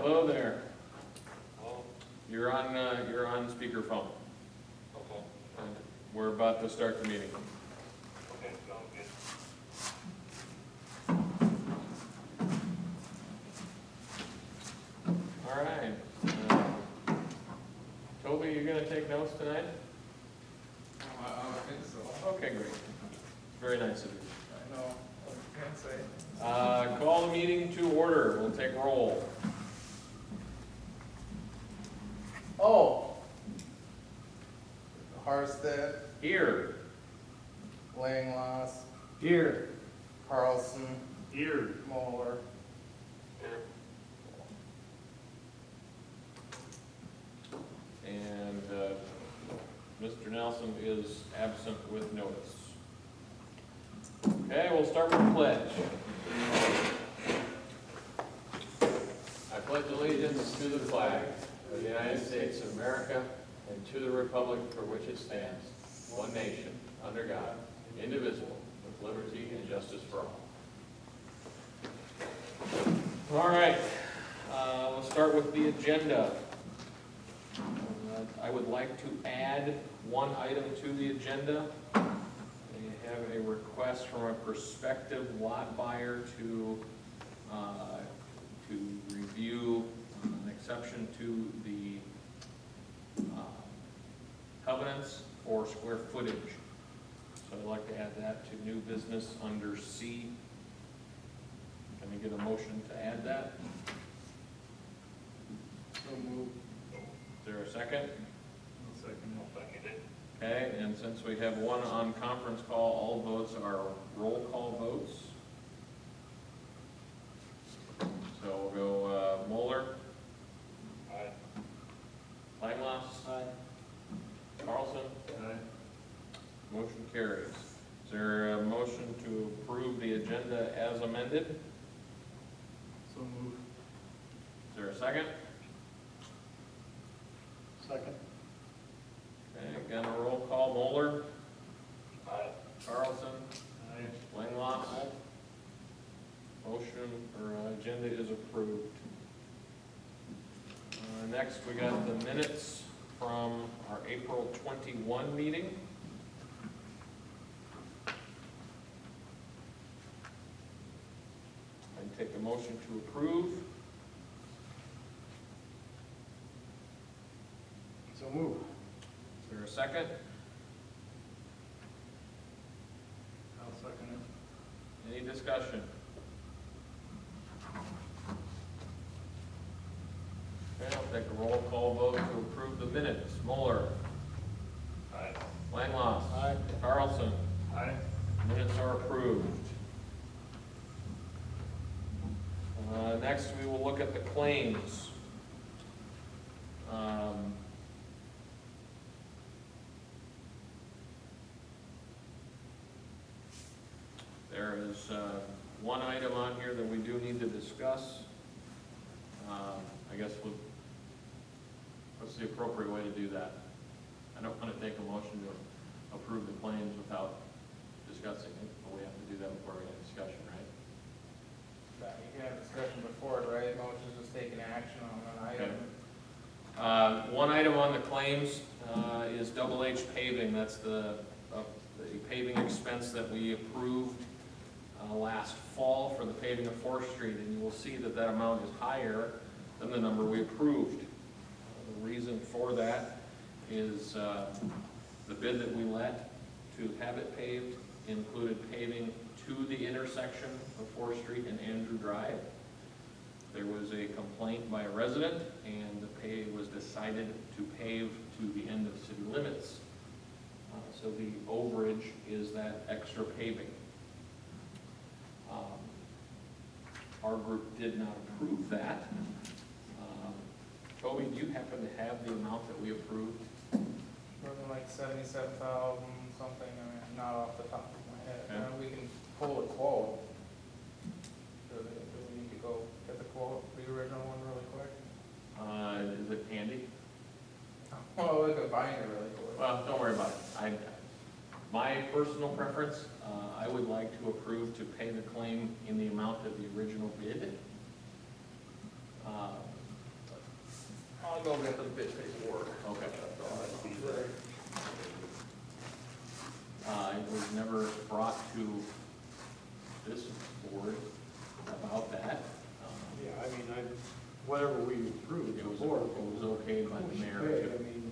Hello there. Hello? You're on speakerphone. Okay. And we're about to start the meeting. Okay, sounds good. All right. Toby, you gonna take notes tonight? I don't think so. Okay, great. Very nice of you. I know, I can't say. Call the meeting to order. We'll take roll. Oh! Harstead, Here. Langloss, Here. Carlson, Here. Moeller. Here. And Mr. Nelson is absent with notice. Okay, we'll start with the pledge. I pledge allegiance to the flag of the United States of America and to the republic for which it stands, one nation, under God, indivisible, with liberty and justice for all. All right, we'll start with the agenda. I would like to add one item to the agenda. We have a request from a prospective lot buyer to review an exception to the covenants for square footage. So I'd like to add that to new business under C. Can we get a motion to add that? So moved. Is there a second? Second. I'll second it. Okay, and since we have one on conference call, all votes are roll call votes. So we'll go Moeller, Aye. Langloss, Carlson. Aye. Motion carries. Is there a motion to approve the agenda as amended? So moved. Is there a second? Second. Okay, again, a roll call. Moeller, Aye. Carlson, Aye. Langloss. Motion or agenda is approved. Next, we got the minutes from our April 21 meeting. I'd take a motion to approve. So moved. Is there a second? I'll second it. Any discussion? Okay, I'll take a roll call vote to approve the minutes. Moeller, Aye. Langloss. Aye. Carlson. Aye. Minutes are approved. Next, we will look at the claims. There is one item on here that we do need to discuss. I guess what's the appropriate way to do that? I don't want to take a motion to approve the claims without discussing it, but we have to do that before we have discussion, right? You can have discussion before it, right? Motion's just taking action on an item. One item on the claims is Double H paving. That's the paving expense that we approved last fall for the paving of 4th Street, and you will see that that amount is higher than the number we approved. The reason for that is the bid that we let to have it paved included paving to the intersection of 4th Street and Andrew Drive. There was a complaint by a resident, and the pay was decided to pave to the end of city limits. So the overage is that extra paving. Our group did not approve that. Toby, do you happen to have the amount that we approved? Something like 77,000 something, I mean, not off the top of my head. Okay. We can pull a quote. Do we need to go get the quote, the original one really quick? Is it handy? Well, we could bind it really quick. Well, don't worry about it. My personal preference, I would like to approve to pay the claim in the amount of the original bid. I'll go get the bid paperwork. Okay. That's all I see there. It was never brought to this board about that. Yeah, I mean, whatever we approved It was before. okayed by the mayor Okay, to I mean,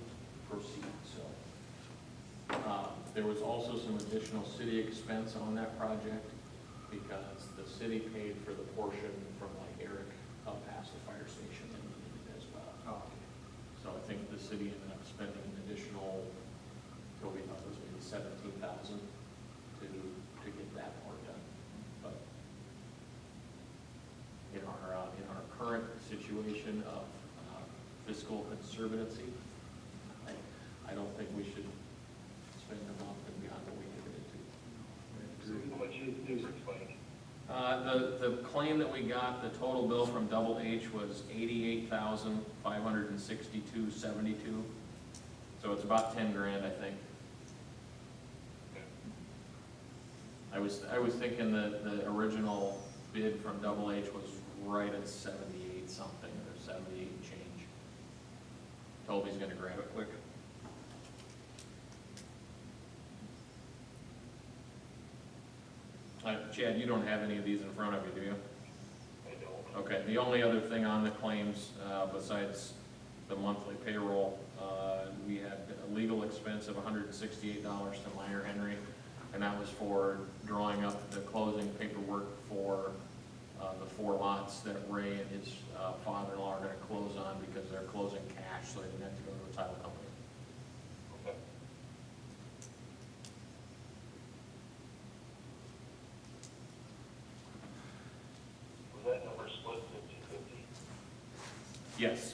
proceed, so. There was also some additional city expense on that project because the city paid for the portion from like Eric up past the fire station and needed it as well. So I think the city ended up spending an additional, Toby thought it was maybe 17,000 to get that part done. But in our current situation of fiscal conservancy, I don't think we should spend above and beyond what we committed to. How much is the difference, Mike? The claim that we got, the total bill from Double H was $88,562.72. So it's about 10 grand, I think. I was thinking that the original bid from Double H was right at 78 something or 78 and change. Toby's gonna grab it quick. Chad, you don't have any of these in front of you, do you? I don't. Okay, the only other thing on the claims, besides the monthly payroll, we had a legal expense of $168 to Meyer Henry, and that was for drawing up the closing paperwork for the 4 lots that Ray and his father-in-law are gonna close on because they're closing cash, so they didn't have to go to a title company. Okay. Was that number split 50/50? Yes.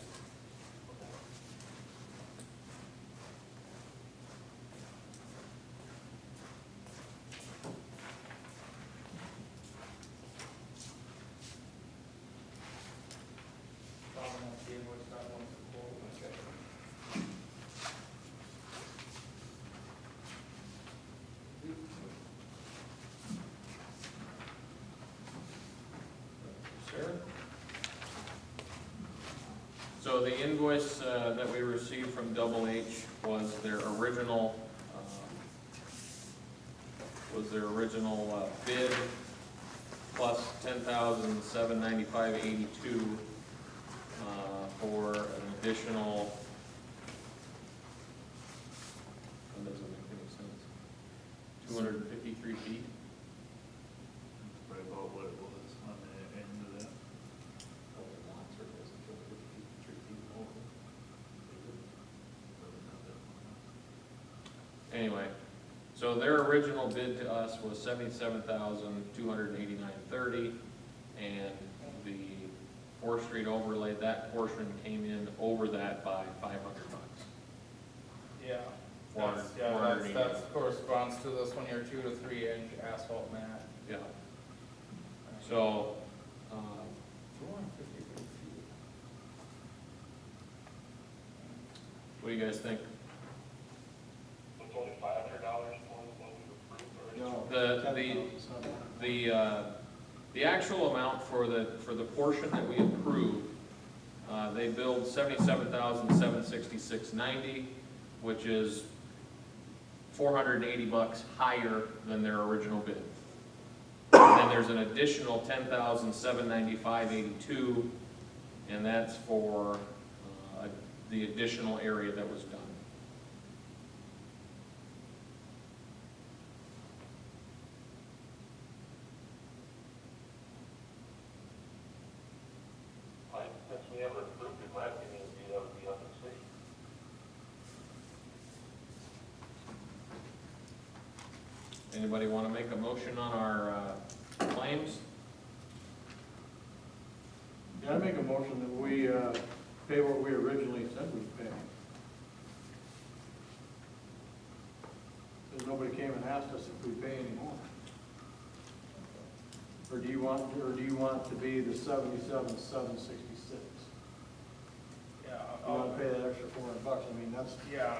Sarah? So the invoice that we received from Double H was their original, bid plus $10,795.82 for an additional, that doesn't make any sense, 253 feet. Right about what it was on the end of that. Anyway, so their original bid to us was $77,289.30, and the 4th Street overlay, that portion came in over that by $500. Yeah. Four That's, hundred- that's corresponds to this one here, 2 to 3 inch asphalt mat. Yeah. So, 253 feet. what do you guys think? It's only $500 more than what we approved originally? The actual amount for the portion that we approved, they billed $77,766.90, which is $480 higher than their original bid. And then there's an additional $10,795.82, and that's for the additional area that was done. Since we never approved it, my opinion would be that would be up to the city. Anybody want to make a motion on our claims? yeah, I make a motion that we pay what we originally said we'd pay. Because nobody came and asked us if we pay any more. Or do you want it to be the 77,766? Yeah, You want to pay that extra $400? I mean, that's, yeah,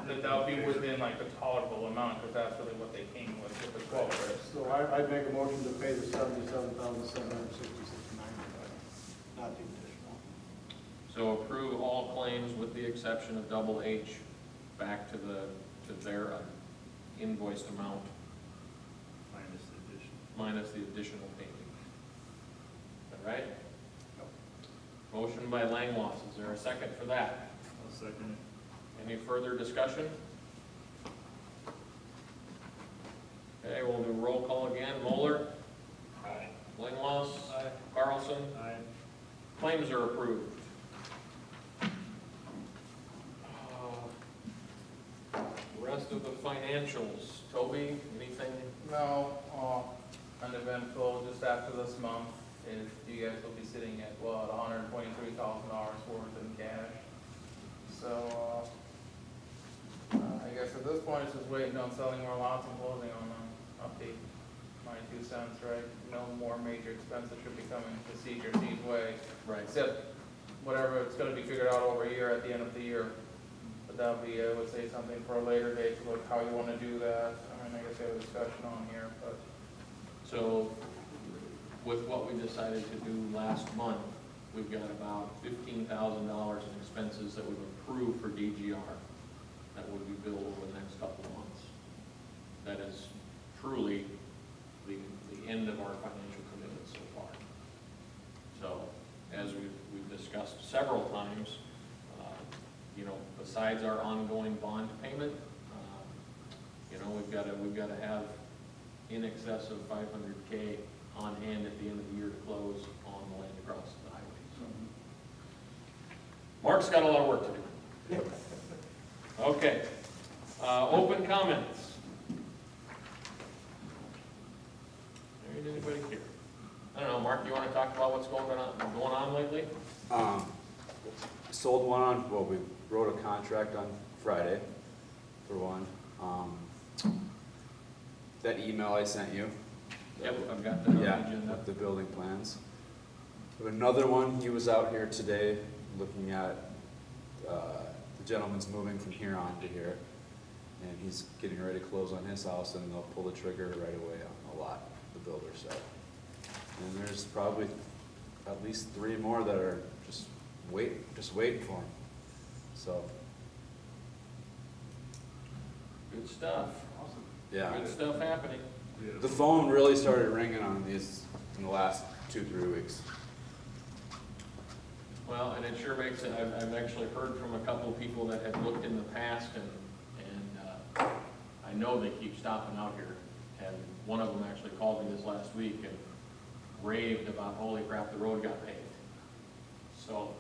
that'll be within like the tolerable amount, because that's really what they came with the quote, right? so I'd make a motion to pay the 77,766.90, not the additional. So So approve all claims with the exception of double H back to their invoiced amount Minus the addition. minus the additional paving. Is that right? Motion by Langlois, is there a second for that? I'll second Any further discussion? Okay, we'll do roll call again. Moeller, Aye. Langlois, Carlson, it. Aye. claims are approved. Rest of the financials, Toby, anything? No, uneventful, just after this month, is you guys will be sitting at, well, at $123,000 worth in cash. So, I guess at this point, it's just waiting on selling more lots and closing on them. Update my 2 cents, right? No more major expenses should be coming to CHRC's way, Right. except whatever, it's gonna be figured out over a year at the end of the year. But that'll be, I would say, something for a later date, to look how you wanna do that. I mean, I guess we have a discussion on here, but So with what we decided to do last month, we've got about $15,000 in expenses that we've approved for DGR that will be billed over the next couple of months. That is truly the end of our financial commitment so far. So as we've discussed several times, besides our ongoing bond payment, we've got to have in excess of $500K on hand at the end of the year to close on the land across the highway. So Mark's got a lot of work to do. Okay, open comments. There ain't anybody here. I don't know, Mark, you want to talk about what's going on lately? Sold one on, well, we wrote a contract on Friday for one. That email I sent you. Yep, I've got that on the Yeah, agenda. with the building plans. We have another one, he was out here today looking at, the gentleman's moving from here on to here. And he's getting ready to close on his house and they'll pull the trigger right away on a lot, the builder said. And there's probably at least 3 more that are just waiting for him. So, Good stuff. yeah. Good stuff happening. The phone really started ringing on these in the last 2-3 weeks. Well, and it sure makes it, I've actually heard from a couple of people that have looked in the past and I know they keep stopping out here. And one of them actually called me this last week and raved about, holy crap, the road got paved. So,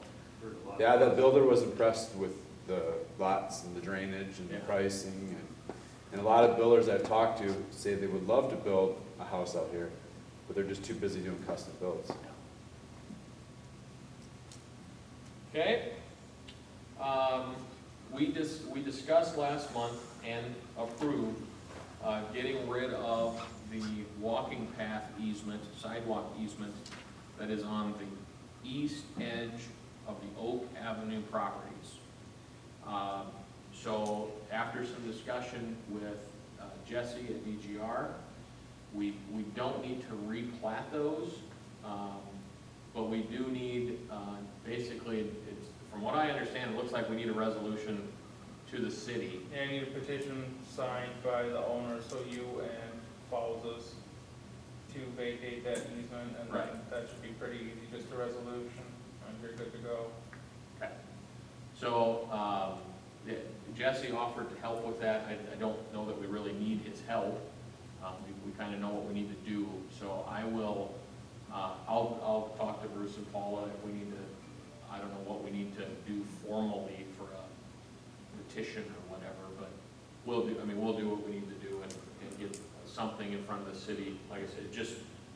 Heard a lot. Yeah, that builder was impressed with the lots and the drainage and the Yeah. pricing. And a lot of builders I've talked to say they would love to build a house out here, but they're just too busy doing custom builds. okay. We discussed last month and approved getting rid of the walking path easement, sidewalk easement that is on the east edge of the Oak Avenue properties. So after some discussion with Jesse at DGR, we don't need to replat those, but we do need, basically, it's, from what I understand, it looks like we need a resolution to the city. yeah, you need a petition signed by the owner, so you and Fowles to vacate that easement, and then Right. that should be pretty easy, just a resolution, and you're good to go. Okay. So, yeah, Jesse offered to help with that. I don't know that we really need his help. We kind of know what we need to do, so I will, I'll talk to Bruce and Paula if we need to, I don't know what we need to do formally for a petition or whatever, but we'll do what we need to do and get something in front of the city. Like I said,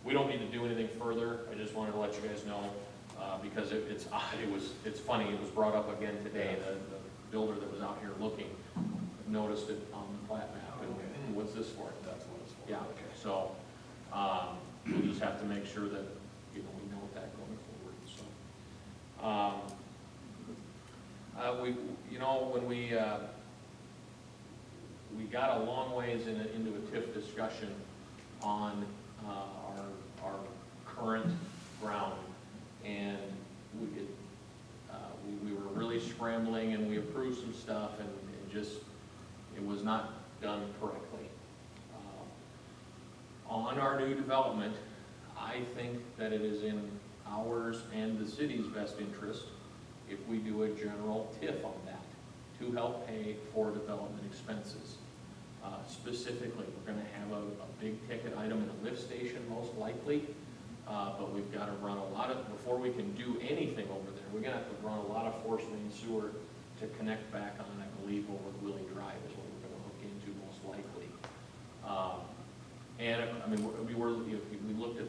we don't need to do anything further. I just wanted to let you guys know, because it's odd, it's funny, it was brought up again today. The builder that was out here looking noticed it on the plat map and went, what's this for? That's what it's for. Yeah, okay. So, we'll just have to make sure that, we know that going forward, so. When we got a long ways into a TIF discussion on our current ground, and We were really scrambling, and we approved some stuff, and just, it was not done correctly. On our new development, I think that it is in ours and the city's best interest if we do a general TIF on that to help pay for development expenses. Specifically, we're gonna have a big ticket item in the lift station most likely, but we've gotta run a lot of, before we can do anything over there, we're gonna have to run a lot of force main sewer to connect back on, I believe, over Willie Drive is what we're gonna hook into most likely. And, I mean, we were, if you